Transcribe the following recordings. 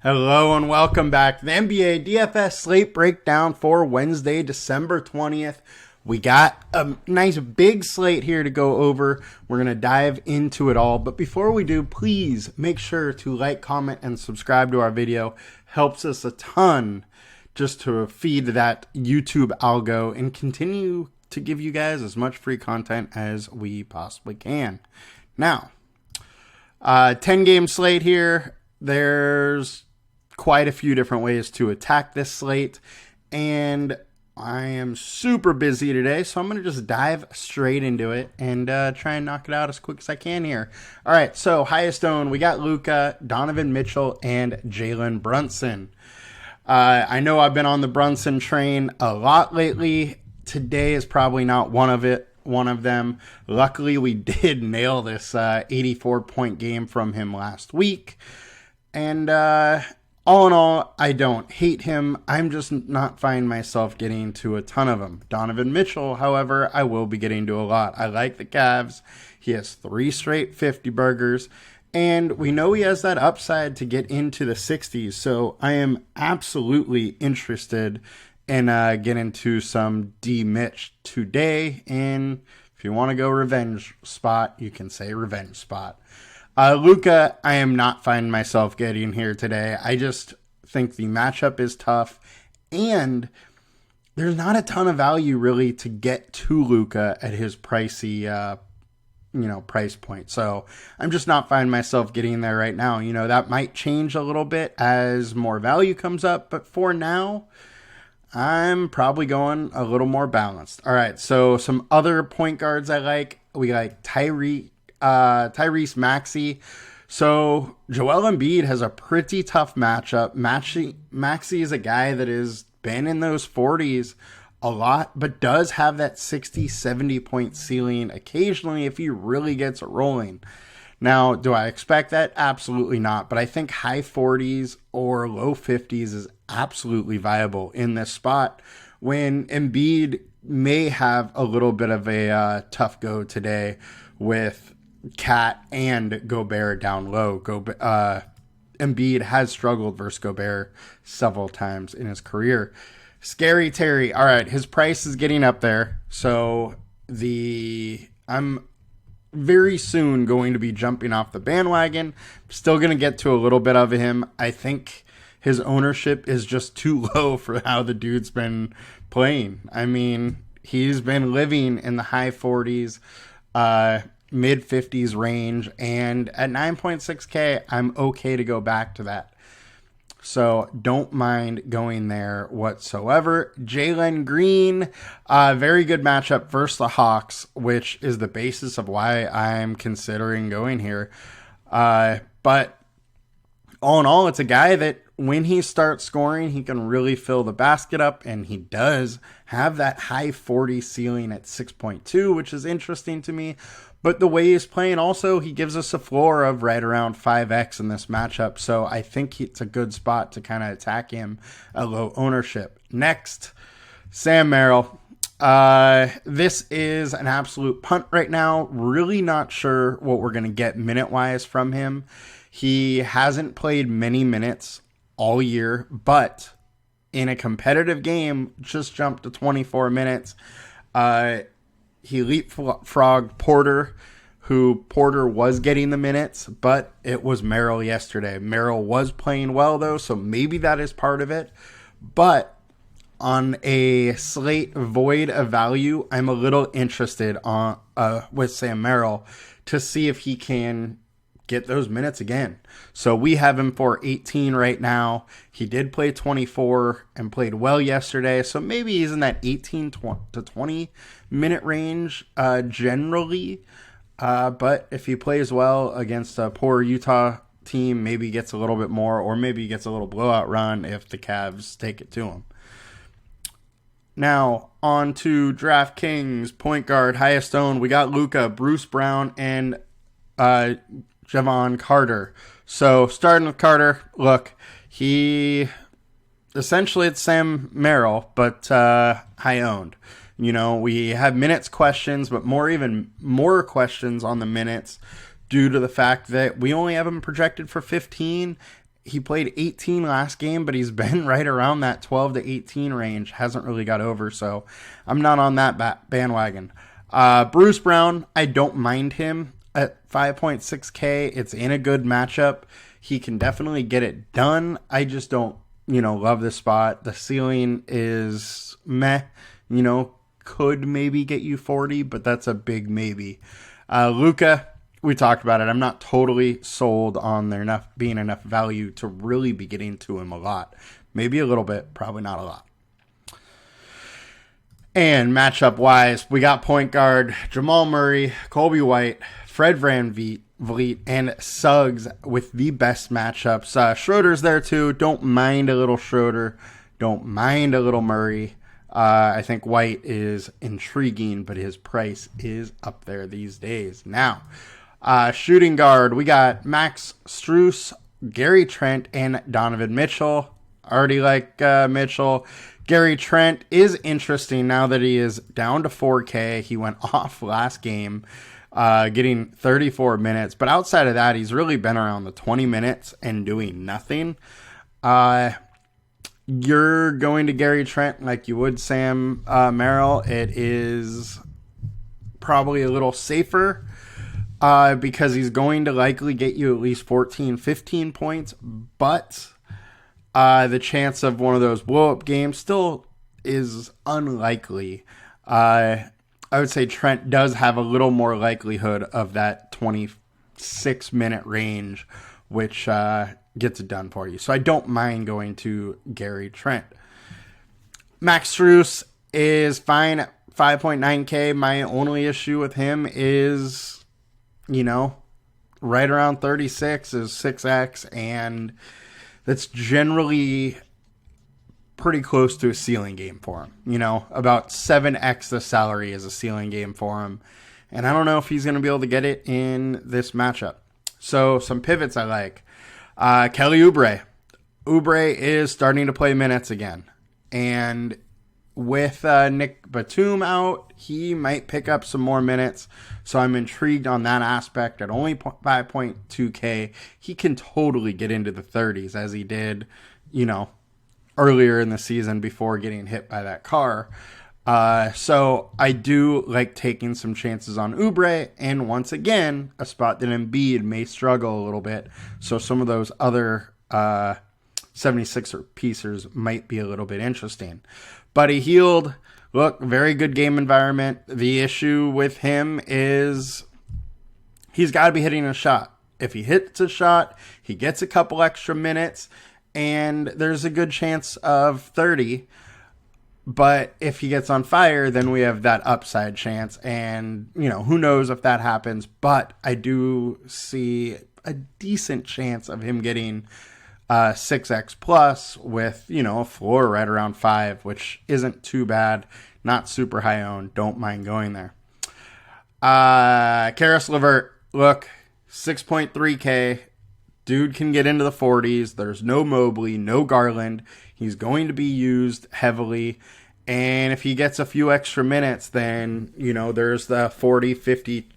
Hello and welcome back to the NBA DFS Slate Breakdown for Wednesday, December 20th. We got a nice big slate here to go over. We're going to dive into it all. But before we do, please make sure to like, comment, and subscribe to our video. Helps us a ton just to feed that YouTube algo and continue to give you guys as much free content as we possibly can. Now, 10-game slate here. There's quite a few different ways to attack this slate, and I am super busy today, so I'm going to just dive straight into it and try and knock it out as quick as I can here. All right, so highest owned, we got Luka, Donovan Mitchell, and Jalen Brunson. I know I've been on the Brunson train a lot lately. Today is probably not one of them. Luckily, we did nail this 84-point game from him last week. And all in all, I don't hate him. I'm just not finding myself getting to a ton of them. Donovan Mitchell, however, I will be getting to a lot. I like the Cavs. He has 3 straight 50 burgers. And we know he has that upside to get into the 60s. So I am absolutely interested in getting to some D-Mitch today. And if you want to go revenge spot, you can say revenge spot. Luka, I am not finding myself getting here today. I just think the matchup is tough, and there's not a ton of value really to get to Luka at his pricey, price point. So I'm just not finding myself getting there right now. That might change a little bit as more value comes up, but for now, I'm probably going a little more balanced. All right, so some other point guards I like. We like Tyrese Maxey. So Joel Embiid has a pretty tough matchup. Maxey is a guy that has been in those 40s a lot, but does have that 60, 70 point ceiling occasionally if he really gets it rolling. Now, do I expect that? Absolutely not. But I think high 40s or low 50s is absolutely viable in this spot when Embiid may have a little bit of a tough go today with Cat and Gobert down low. Embiid has struggled versus Gobert several times in his career. Scary Terry. All right, his price is getting up there. So I'm very soon going to be jumping off the bandwagon. Still going to get to a little bit of him. I think his ownership is just too low for how the dude's been playing. I mean, he's been living in the high 40s, mid 50s range, and at 9.6K, I'm okay to go back to that. So don't mind going there whatsoever. Jalen Green, very good matchup versus the Hawks, which is the basis of why I'm considering going here. But all in all, it's a guy that when he starts scoring, he can really fill the basket up, and he does have that high 40 ceiling at 6.2, which is interesting to me. But the way he's playing also, he gives us a floor of right around 5x in this matchup. So I think it's a good spot to kind of attack him at low ownership. Next, Sam Merrill. This is an absolute punt right now. Really not sure what we're going to get minute-wise from him. He hasn't played many minutes all year, but in a competitive game, just jumped to 24 minutes. He leapfrogged Porter, who Porter was getting the minutes, but it was Merrill yesterday. Merrill was playing well, though, so maybe that is part of it. But on a slate void of value, I'm a little interested with Sam Merrill to see if he can get those minutes again. So we have him for 18 right now. He did play 24 and played well yesterday. So maybe he's in that 18 to 20 minute range generally. But if he plays well against a poor Utah team, maybe gets a little bit more, or maybe he gets a little blowout run if the Cavs take it to him. Now, on to DraftKings point guard, highest owned. We got Luka, Bruce Brown, and Javon Carter. So starting with Carter, look, he essentially it's Sam Merrill, but high owned. We have minutes questions, but even more questions on the minutes due to the fact that we only have him projected for 15, he played 18 last game, but he's been right around that 12 to 18 range. Hasn't really got over, so I'm not on that bandwagon. Bruce Brown, I don't mind him at 5.6K. It's in a good matchup. He can definitely get it done. I just don't, love this spot. The ceiling is meh, could maybe get you 40, but that's a big maybe. Luka, we talked about it. I'm not totally sold on there being enough value to really be getting to him a lot. Maybe a little bit, probably not a lot. And matchup-wise, we got point guard Jamal Murray, Kobe White, Fred VanVleet, and Suggs with the best matchups. Schroeder's there too. Don't mind a little Schroeder. Don't mind a little Murray. I think White is intriguing, but his price is up there these days. Now, shooting guard, we got Max Strus, Gary Trent, and Donovan Mitchell. Already like Mitchell. Gary Trent is interesting now that he is down to 4K. He went off last game, getting 34 minutes. But outside of that, he's really been around the 20 minutes and doing nothing. You're going to Gary Trent like you would Sam Merrill. It is probably a little safer because he's going to likely get you at least 14, 15 points. But the chance of one of those blow-up games still is unlikely. I would say Trent does have a little more likelihood of that 26-minute range, which gets it done for you. So I don't mind going to Gary Trent. Max Strus is fine at 5.9K. My only issue with him is, right around 36 is 6X, and that's generally pretty close to a ceiling game for him. About 7X the salary is a ceiling game for him. And I don't know if he's going to be able to get it in this matchup. So some pivots I like. Kelly Oubre. Oubre is starting to play minutes again. And with Nick Batum out, he might pick up some more minutes. So I'm intrigued on that aspect. At only 5.2K, he can totally get into the 30s as he did, earlier in the season before getting hit by that car. So I do like taking some chances on Oubre, and once again, a spot that Embiid may struggle a little bit. So some of those other 76er piecers might be a little bit interesting. Buddy Hield, look, very good game environment. The issue with him is he's got to be hitting a shot. If he hits a shot, he gets a couple extra minutes, and there's a good chance of 30. But if he gets on fire, then we have that upside chance. And, who knows if that happens. But I do see a decent chance of him getting 6X plus with, a floor right around 5, which isn't too bad. Not super high owned. Don't mind going there. Karis LeVert, look, 6.3K. Dude can get into the 40s. There's no Mobley, no Garland. He's going to be used heavily. And if he gets a few extra minutes, then, there's the 40, 50,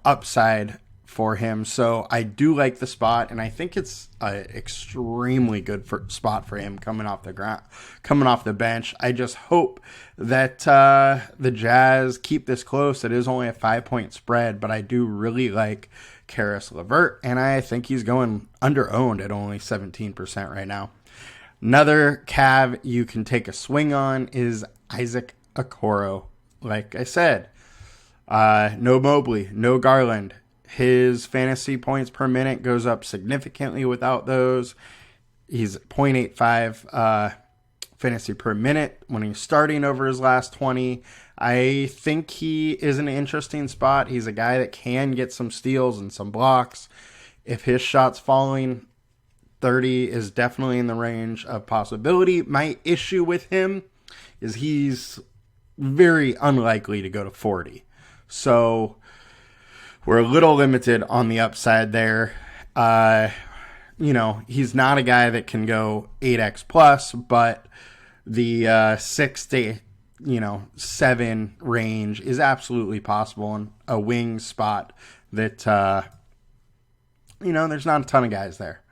upside for him. So I do like the spot, and I think it's an extremely good spot for him coming off the bench. I just hope that the Jazz keep this close. It is only a 5-point spread, but I do really like Karis LeVert, and I think he's going under-owned at only 17% right now. Another Cav you can take a swing on is Isaac Okoro. Like I said, no Mobley, no Garland. His fantasy points per minute goes up significantly without those. He's 0.85 fantasy per minute when he's starting over his last 20. I think he is an interesting spot. He's a guy that can get some steals and some blocks. If his shot's falling, 30 is definitely in the range of possibility. My issue with him is he's very unlikely to go to 40. So we're a little limited on the upside there. He's not a guy that can go 8X plus, but the 6 to 7 range is absolutely possible, and a wing spot that there's not a ton of guys there.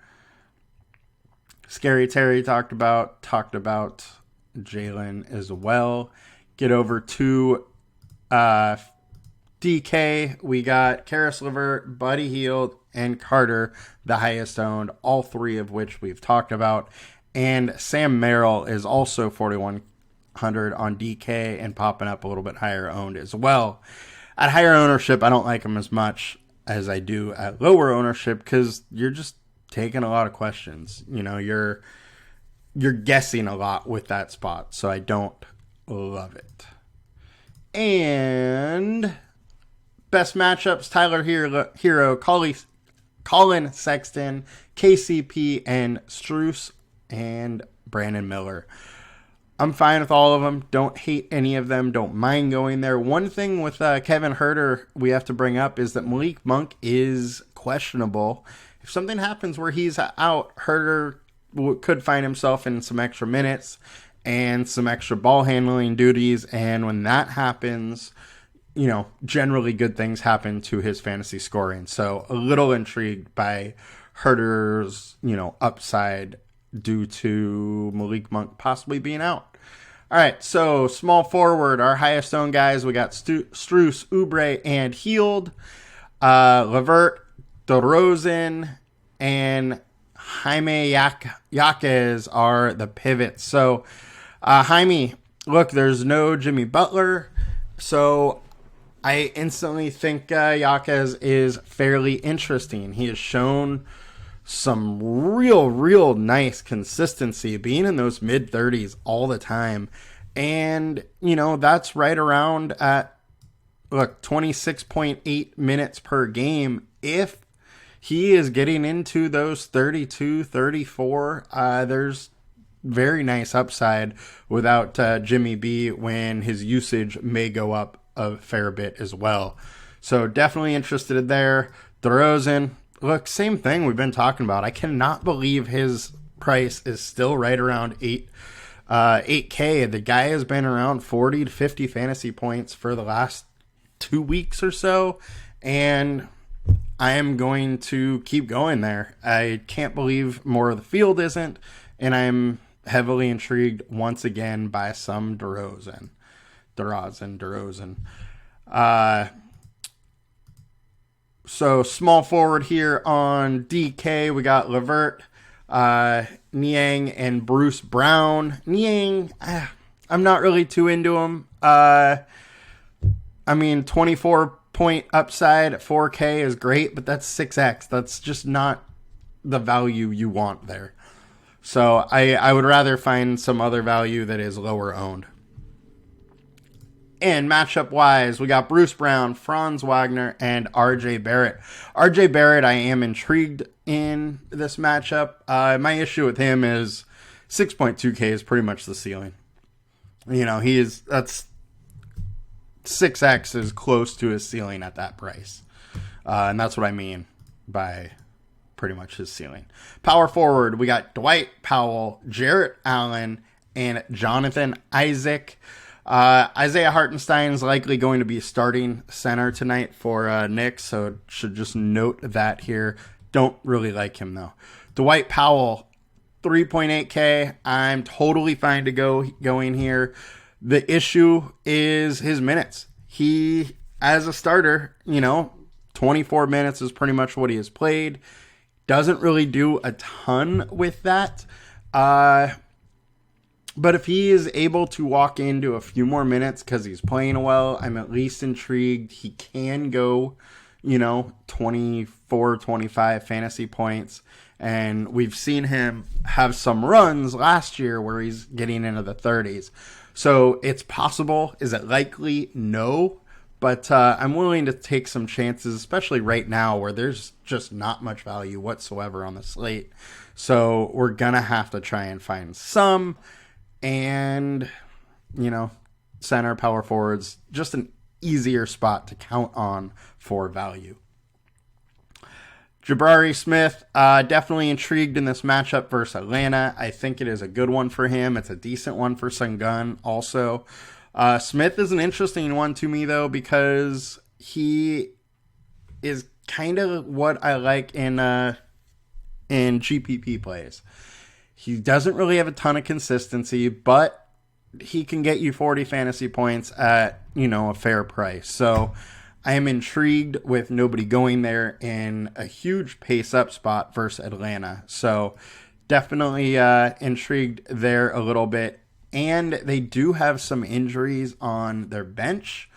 Scary Terry talked about Jalen as well. Get over to DK. We got Karis LeVert, Buddy Hield, and Carter, the highest owned, all three of which we've talked about. And Sam Merrill is also 4,100 on DK and popping up a little bit higher owned as well. At higher ownership, I don't like him as much as I do at lower ownership because you're just taking a lot of questions. You're guessing a lot with that spot, so I don't love it. And best matchups, Tyler Hero, Colin Sexton, KCP, and Strus, and Brandon Miller. I'm fine with all of them. Don't hate any of them. Don't mind going there. One thing with Kevin Huerter we have to bring up is that Malik Monk is questionable. If something happens where he's out, Huerter could find himself in some extra minutes and some extra ball handling duties. And when that happens, generally good things happen to his fantasy scoring. So a little intrigued by Huerter's, upside due to Malik Monk possibly being out. All right, so small forward, our highest owned guys, we got Strus, Oubre, and Hield. LeVert, DeRozan, and Jaime Jaquez are the pivots. So Jaime, look, there's no Jimmy Butler, so I instantly think Jaquez is fairly interesting. He has shown some real nice consistency, being in those mid-30s all the time. And, that's right around at, 26.8 minutes per game. If he is getting into those 32, 34, there's very nice upside without Jimmy B when his usage may go up a fair bit as well. So definitely interested there. DeRozan, look, same thing we've been talking about. I cannot believe his price is still right around 8K. The guy has been around 40 to 50 fantasy points for the last 2 weeks or so, and I am going to keep going there. I can't believe more of the field isn't, and I'm heavily intrigued once again by some DeRozan. So small forward here on DK, we got LeVert, Niang, and Bruce Brown. Niang, I'm not really too into him. 24 point upside at 4K is great, but that's 6x. That's just not the value you want there. So I would rather find some other value that is lower owned. And matchup-wise, we got Bruce Brown, Franz Wagner, and RJ Barrett. RJ Barrett, I am intrigued in this matchup. My issue with him is 6.2K is pretty much the ceiling. That's 6X is close to his ceiling at that price. And that's what I mean by pretty much his ceiling. Power forward, we got Dwight Powell, Jarrett Allen, and Jonathan Isaac. Isaiah Hartenstein is likely going to be starting center tonight for Knicks, so should just note that here. Don't really like him, though. Dwight Powell, 3.8K. I'm totally fine to going here. The issue is his minutes. He, as a starter, 24 minutes is pretty much what he has played. Doesn't really do a ton with that. But if he is able to walk into a few more minutes because he's playing well, I'm at least intrigued. He can go, 24, 25 fantasy points. And we've seen him have some runs last year where he's getting into the 30s. So it's possible. Is it likely? No. But I'm willing to take some chances, especially right now where there's just not much value whatsoever on the slate. So we're going to have to try and find some. And, center, power forwards, just an easier spot to count on for value. Jabari Smith, definitely intrigued in this matchup versus Atlanta. I think it is a good one for him. It's a decent one for Sengun also. Smith is an interesting one to me, though, because he is kind of what I like in GPP plays. He doesn't really have a ton of consistency, but he can get you 40 fantasy points at, a fair price. So I am intrigued with nobody going there in a huge pace up spot versus Atlanta. So definitely intrigued there a little bit. And they do have some injuries on their bench.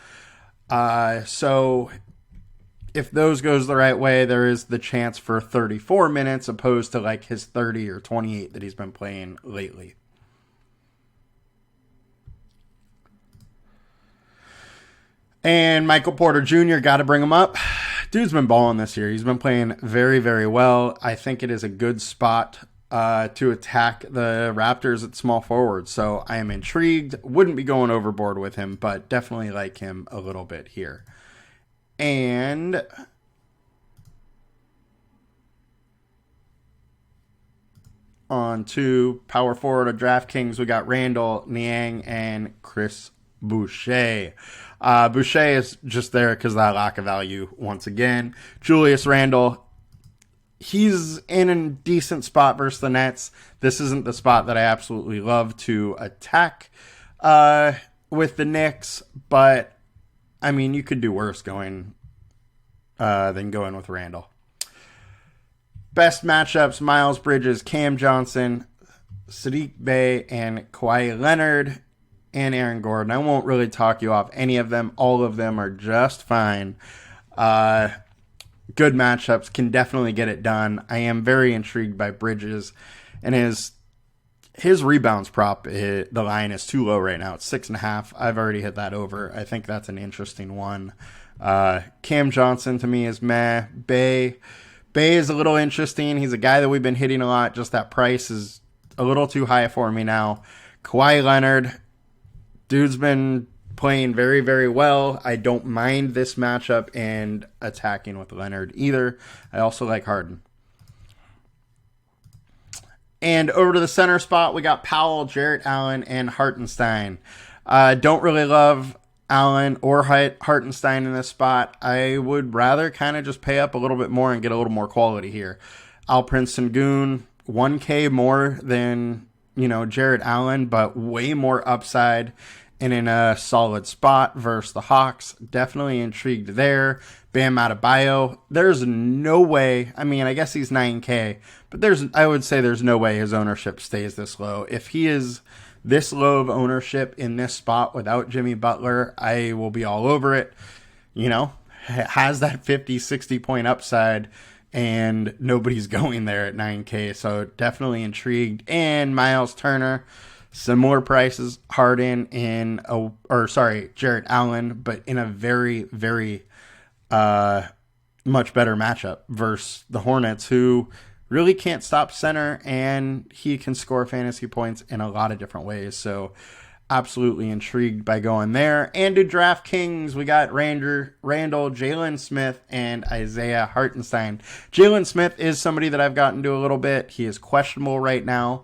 So if those goes the right way, there is the chance for 34 minutes opposed to like his 30 or 28 that he's been playing lately. And Michael Porter Jr., got to bring him up. Dude's been balling this year. He's been playing very, very well. I think it is a good spot to attack the Raptors at small forward. So I am intrigued. Wouldn't be going overboard with him, but definitely like him a little bit here. And on to power forward of DraftKings, we got Randall, Niang, and Chris Boucher. Boucher is just there because of that lack of value once again. Julius Randle, he's in a decent spot versus the Nets. This isn't the spot that I absolutely love to attack with the Knicks, but I mean, you could do worse than going with Randall. Best matchups: Miles Bridges, Cam Johnson, Sadiq Bey, and Kawhi Leonard, and Aaron Gordon. I won't really talk you off any of them. All of them are just fine. Good matchups, can definitely get it done. I am very intrigued by Bridges, and his rebounds prop, the line is too low right now. It's 6.5. I've already hit that over. I think that's an interesting one. Cam Johnson to me is meh. Bey is a little interesting. He's a guy that we've been hitting a lot. Just that price is a little too high for me now. Kawhi Leonard, dude's been playing very, very well. I don't mind this matchup and attacking with Leonard either. I also like Harden. And over to the center spot, we got Powell, Jarrett Allen, and Hartenstein. Don't really love Allen or Hartenstein in this spot. I would rather kind of just pay up a little bit more and get a little more quality here. Alperen Sengun, 1K more than, Jarrett Allen, but way more upside and in a solid spot versus the Hawks. Definitely intrigued there. Bam Adebayo, there's no way. I mean, I guess he's 9K, but I would say there's no way his ownership stays this low. If he is this low of ownership in this spot without Jimmy Butler, I will be all over it. Has that 50, 60 point upside, and nobody's going there at 9K. So definitely intrigued. And Miles Turner, similar prices, Jarrett Allen, but in a very, very much better matchup versus the Hornets, who really can't stop center, and he can score fantasy points in a lot of different ways. So absolutely intrigued by going there. And to DraftKings, we got Randall, Jalen Smith, and Isaiah Hartenstein. Jalen Smith is somebody that I've gotten to a little bit. He is questionable right now.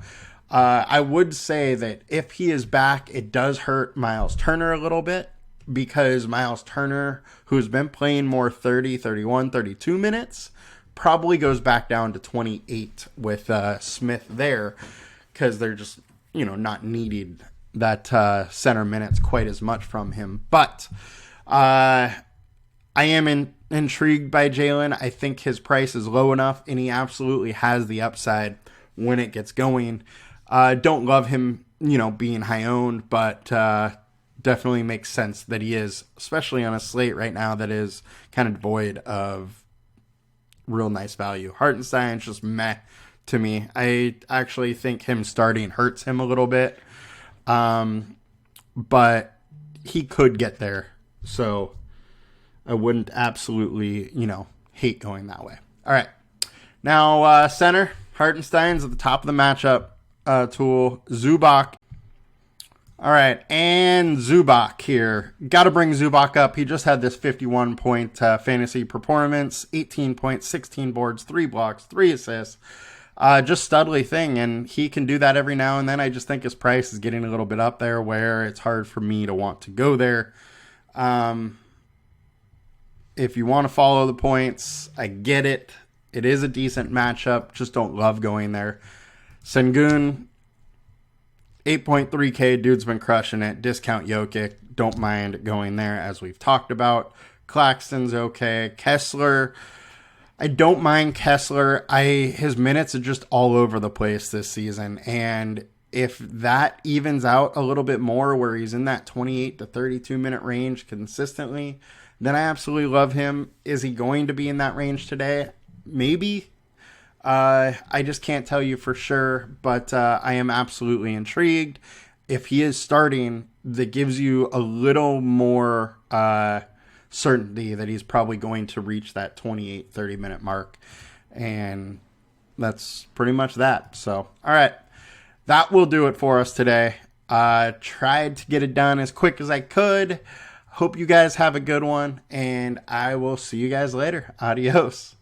I would say that if he is back, it does hurt Miles Turner a little bit, because Miles Turner, who's been playing more 30, 31, 32 minutes, probably goes back down to 28 with Smith there, because they're just, not needed that center minutes quite as much from him. But I am intrigued by Jalen. I think his price is low enough, and he absolutely has the upside when it gets going. Don't love him, being high owned, but definitely makes sense that he is, especially on a slate right now that is kind of devoid of real nice value. Hartenstein's just meh to me. I actually think him starting hurts him a little bit, but he could get there. So I wouldn't absolutely, hate going that way. All right. Now, center, Hartenstein's at the top of the matchup tool. Zubac. All right, and Zubac here. Got to bring Zubac up. He just had this 51-point fantasy performance, 18 points, 16 boards, 3 blocks, 3 assists. Just studly thing, and he can do that every now and then. I just think his price is getting a little bit up there where it's hard for me to want to go there. If you want to follow the points, I get it. It is a decent matchup. Just don't love going there. Sengun, 8.3K. Dude's been crushing it. Discount Jokic. Don't mind going there, as we've talked about. Claxton's okay. Kessler, I don't mind Kessler. His minutes are just all over the place this season. And if that evens out a little bit more, where he's in that 28 to 32 minute range consistently, then I absolutely love him. Is he going to be in that range today? Maybe. I just can't tell you for sure, but I am absolutely intrigued. If he is starting, that gives you a little more certainty that he's probably going to reach that 28, 30 minute mark. And that's pretty much that. So, all right. That will do it for us today. Tried to get it done as quick as I could. Hope you guys have a good one, and I will see you guys later. Adios.